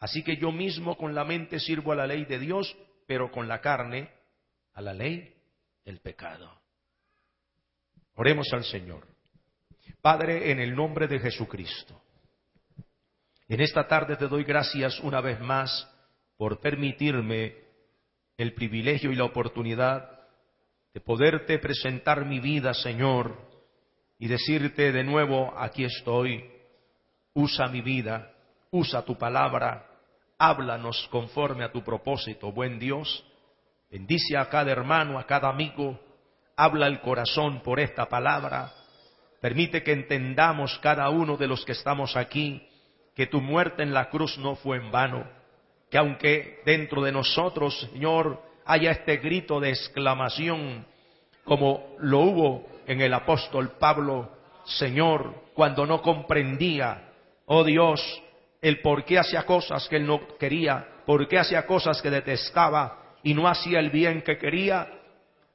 Así que yo mismo con la mente sirvo a la ley de Dios, pero con la carne a la ley del pecado. Oremos al Señor. Padre, en el nombre de Jesucristo, en esta tarde te doy gracias una vez más por permitirme el privilegio y la oportunidad de poderte presentar mi vida, Señor, y decirte de nuevo, aquí estoy, usa mi vida, usa tu palabra, háblanos conforme a tu propósito, buen Dios. Bendice a cada hermano, a cada amigo, habla el corazón por esta palabra. Permite que entendamos cada uno de los que estamos aquí, que tu muerte en la cruz no fue en vano, que aunque dentro de nosotros, Señor, haya este grito de exclamación, como lo hubo en el apóstol Pablo, Señor, cuando no comprendía, oh Dios, el por qué hacía cosas que él no quería, por qué hacía cosas que detestaba y no hacía el bien que quería.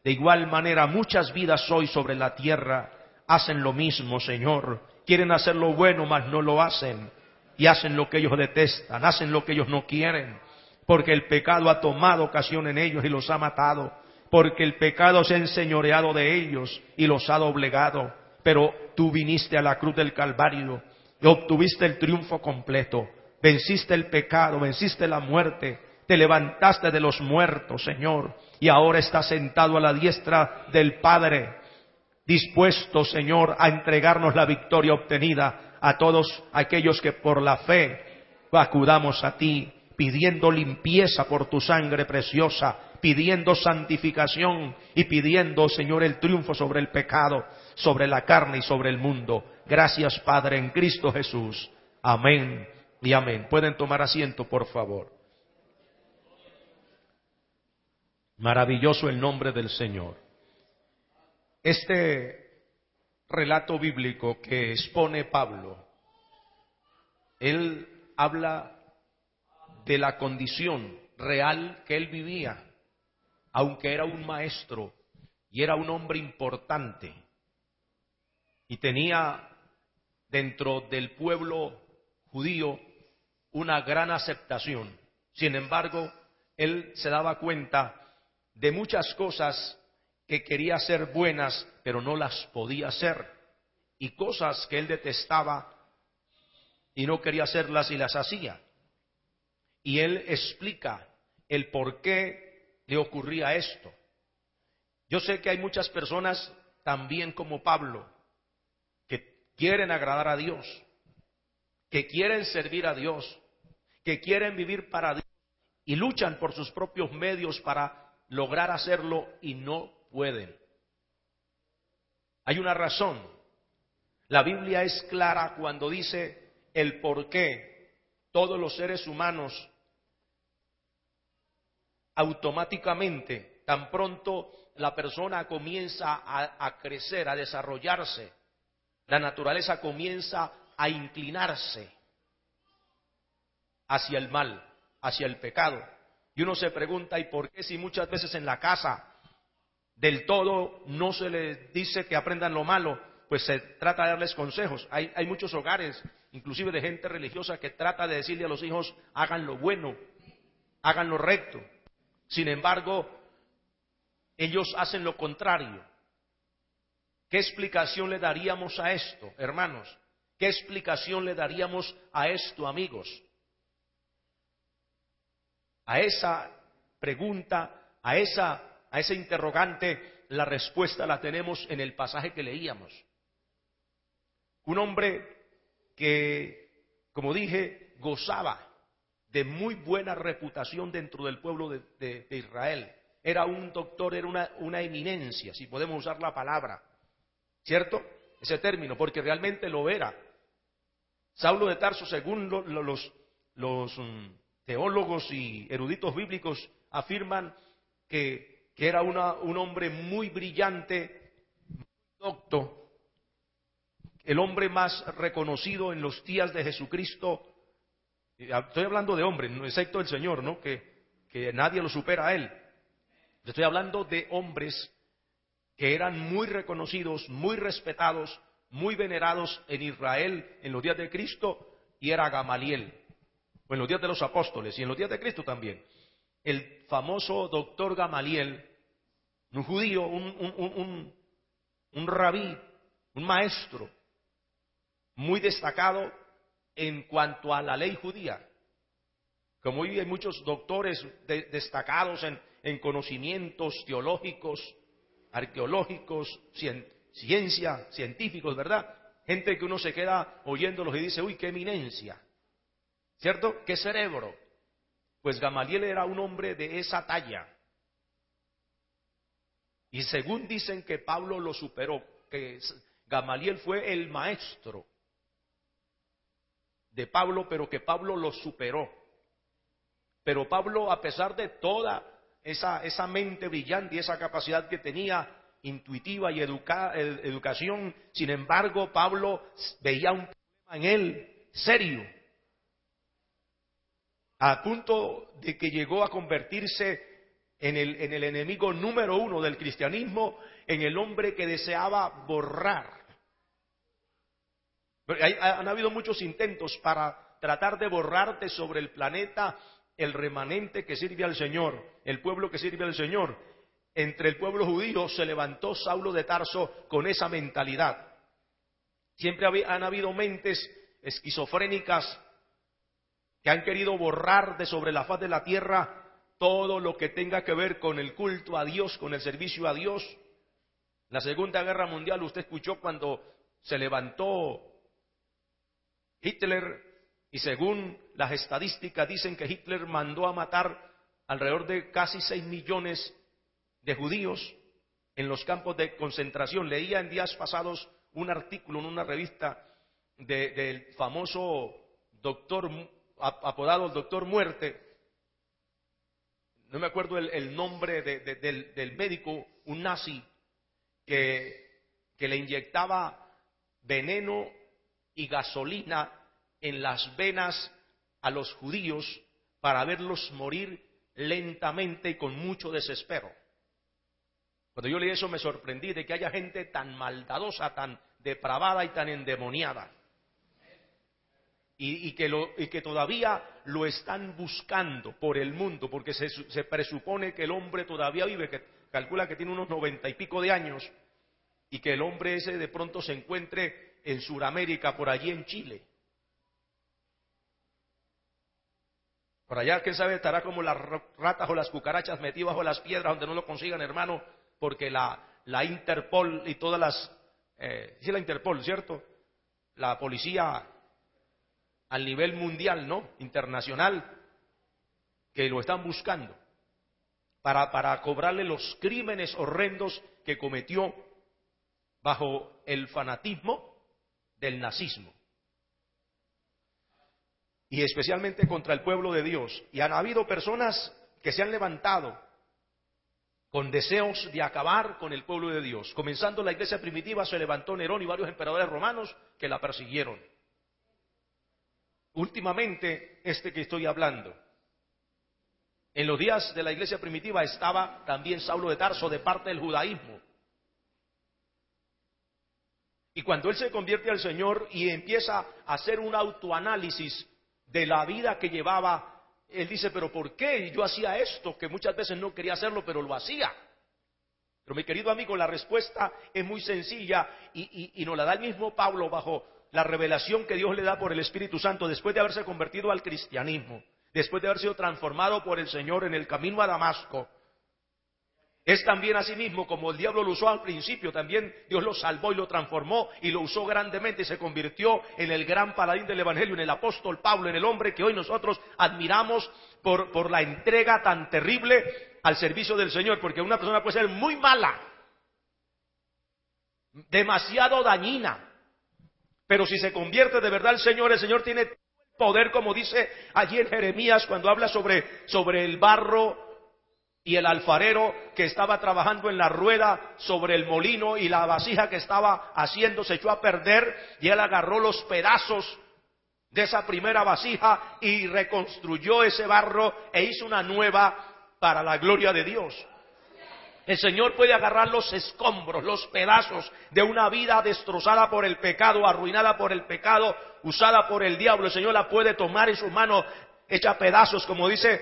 De igual manera, muchas vidas hoy sobre la tierra hacen lo mismo, Señor. Quieren hacer lo bueno, mas no lo hacen. Y hacen lo que ellos detestan, hacen lo que ellos no quieren. Porque el pecado ha tomado ocasión en ellos y los ha matado. Porque el pecado se ha enseñoreado de ellos y los ha doblegado. Pero tú viniste a la cruz del Calvario y obtuviste el triunfo completo. Venciste el pecado, venciste la muerte. Te levantaste de los muertos, Señor. Y ahora estás sentado a la diestra del Padre, dispuesto, Señor, a entregarnos la victoria obtenida a todos aquellos que por la fe acudamos a ti, pidiendo limpieza por tu sangre preciosa, pidiendo santificación y pidiendo, Señor, el triunfo sobre el pecado, sobre la carne y sobre el mundo. Gracias, Padre, en Cristo Jesús. Amén y amén. Pueden tomar asiento, por favor. Maravilloso el nombre del Señor. Este relato bíblico que expone Pablo, él habla de la condición real que él vivía, aunque era un maestro y era un hombre importante y tenía dentro del pueblo judío una gran aceptación. Sin embargo, él se daba cuenta de muchas cosas que quería hacer buenas, pero no las podía hacer, y cosas que él detestaba y no quería hacerlas y las hacía. Y él explica el por qué le ocurría esto. Yo sé que hay muchas personas, también como Pablo, que quieren agradar a Dios, que quieren servir a Dios, que quieren vivir para Dios y luchan por sus propios medios para lograr hacerlo y no pueden. Hay una razón. La Biblia es clara cuando dice el por qué todos los seres humanos automáticamente, tan pronto la persona comienza a crecer, a desarrollarse, la naturaleza comienza a inclinarse hacia el mal, hacia el pecado. Y uno se pregunta, ¿y por qué si muchas veces en la casa del todo no se les dice que aprendan lo malo? Pues se trata de darles consejos. Hay muchos hogares, inclusive de gente religiosa, que trata de decirle a los hijos, hagan lo bueno, hagan lo recto. Sin embargo, ellos hacen lo contrario. ¿Qué explicación le daríamos a esto, hermanos? ¿Qué explicación le daríamos a esto, amigos? A esa pregunta, a ese interrogante, la respuesta la tenemos en el pasaje que leíamos. Un hombre que, como dije, gozaba de muy buena reputación dentro del pueblo de Israel. Era un doctor, era una eminencia, si podemos usar la palabra, ¿cierto? Ese término, porque realmente lo era. Saulo de Tarso, según los teólogos y eruditos bíblicos, afirman que era un hombre muy brillante, muy docto, el hombre más reconocido en los días de Jesucristo. Estoy hablando de hombres, excepto el Señor, ¿no? Que nadie lo supera a él. Estoy hablando de hombres que eran muy reconocidos, muy respetados, muy venerados en Israel en los días de Cristo, y era Gamaliel. o en los días de los apóstoles y en los días de Cristo también, el famoso doctor Gamaliel, un judío, un rabí, un maestro muy destacado en cuanto a la ley judía. Como hoy hay muchos doctores destacados en conocimientos teológicos, arqueológicos, científicos, ¿verdad? Gente que uno se queda oyéndolos y dice, uy, qué eminencia, ¿cierto? Qué cerebro. Pues Gamaliel era un hombre de esa talla. Y según dicen que Pablo lo superó, que Gamaliel fue el maestro de Pablo, pero que Pablo lo superó. Pero Pablo, a pesar de toda esa mente brillante y esa capacidad que tenía, intuitiva y educación, sin embargo, Pablo veía un problema en él serio, a punto de que llegó a convertirse en el enemigo número uno del cristianismo, en el hombre que deseaba borrar. Han habido muchos intentos para tratar de borrar de sobre el planeta el remanente que sirve al Señor, el pueblo que sirve al Señor. Entre el pueblo judío se levantó Saulo de Tarso con esa mentalidad. Siempre han habido mentes esquizofrénicas que han querido borrar de sobre la faz de la tierra todo lo que tenga que ver con el culto a Dios, con el servicio a Dios. La Segunda Guerra Mundial, usted escuchó cuando se levantó Hitler, y según las estadísticas dicen que Hitler mandó a matar alrededor de casi 6 millones de judíos en los campos de concentración. Leía en días pasados un artículo en una revista del famoso doctor, apodado el Doctor Muerte. No me acuerdo el nombre del médico, un nazi que le inyectaba veneno y gasolina en las venas a los judíos para verlos morir lentamente y con mucho desespero. Cuando yo leí eso me sorprendí de que haya gente tan maldadosa, tan depravada y tan endemoniada. Y que todavía lo están buscando por el mundo, porque se presupone que el hombre todavía vive, que calcula que tiene unos 90 y pico de años, y que el hombre ese de pronto se encuentre en Sudamérica, por allí en Chile. Por allá, quién sabe, estará como las ratas o las cucarachas metidas bajo las piedras donde no lo consigan, hermano, porque la Interpol y todas las... sí, la Interpol, ¿cierto? La policía al nivel mundial, ¿no? Internacional, que lo están buscando para cobrarle los crímenes horrendos que cometió bajo el fanatismo del nazismo. Y especialmente contra el pueblo de Dios. Y han habido personas que se han levantado con deseos de acabar con el pueblo de Dios. Comenzando la iglesia primitiva, se levantó Nerón y varios emperadores romanos que la persiguieron. Últimamente, que estoy hablando, en los días de la iglesia primitiva estaba también Saulo de Tarso de parte del judaísmo. Y cuando él se convierte al Señor y empieza a hacer un autoanálisis de la vida que llevaba, él dice, pero ¿por qué yo hacía esto? Que muchas veces no quería hacerlo, pero lo hacía. Pero mi querido amigo, la respuesta es muy sencilla y nos la da el mismo Pablo bajo la revelación que Dios le da por el Espíritu Santo después de haberse convertido al cristianismo, después de haber sido transformado por el Señor en el camino a Damasco. Es también así mismo como el diablo lo usó al principio, también Dios lo salvó y lo transformó y lo usó grandemente y se convirtió en el gran paladín del Evangelio, en el apóstol Pablo, en el hombre que hoy nosotros admiramos por la entrega tan terrible al servicio del Señor, porque una persona puede ser muy mala, demasiado dañina, pero si se convierte de verdad al Señor, el Señor tiene poder, como dice allí en Jeremías, cuando habla sobre el barro y el alfarero que estaba trabajando en la rueda sobre el molino y la vasija que estaba haciendo se echó a perder y él agarró los pedazos de esa primera vasija y reconstruyó ese barro e hizo una nueva para la gloria de Dios. El Señor puede agarrar los escombros, los pedazos de una vida destrozada por el pecado, arruinada por el pecado, usada por el diablo. El Señor la puede tomar en sus manos hecha pedazos, como dice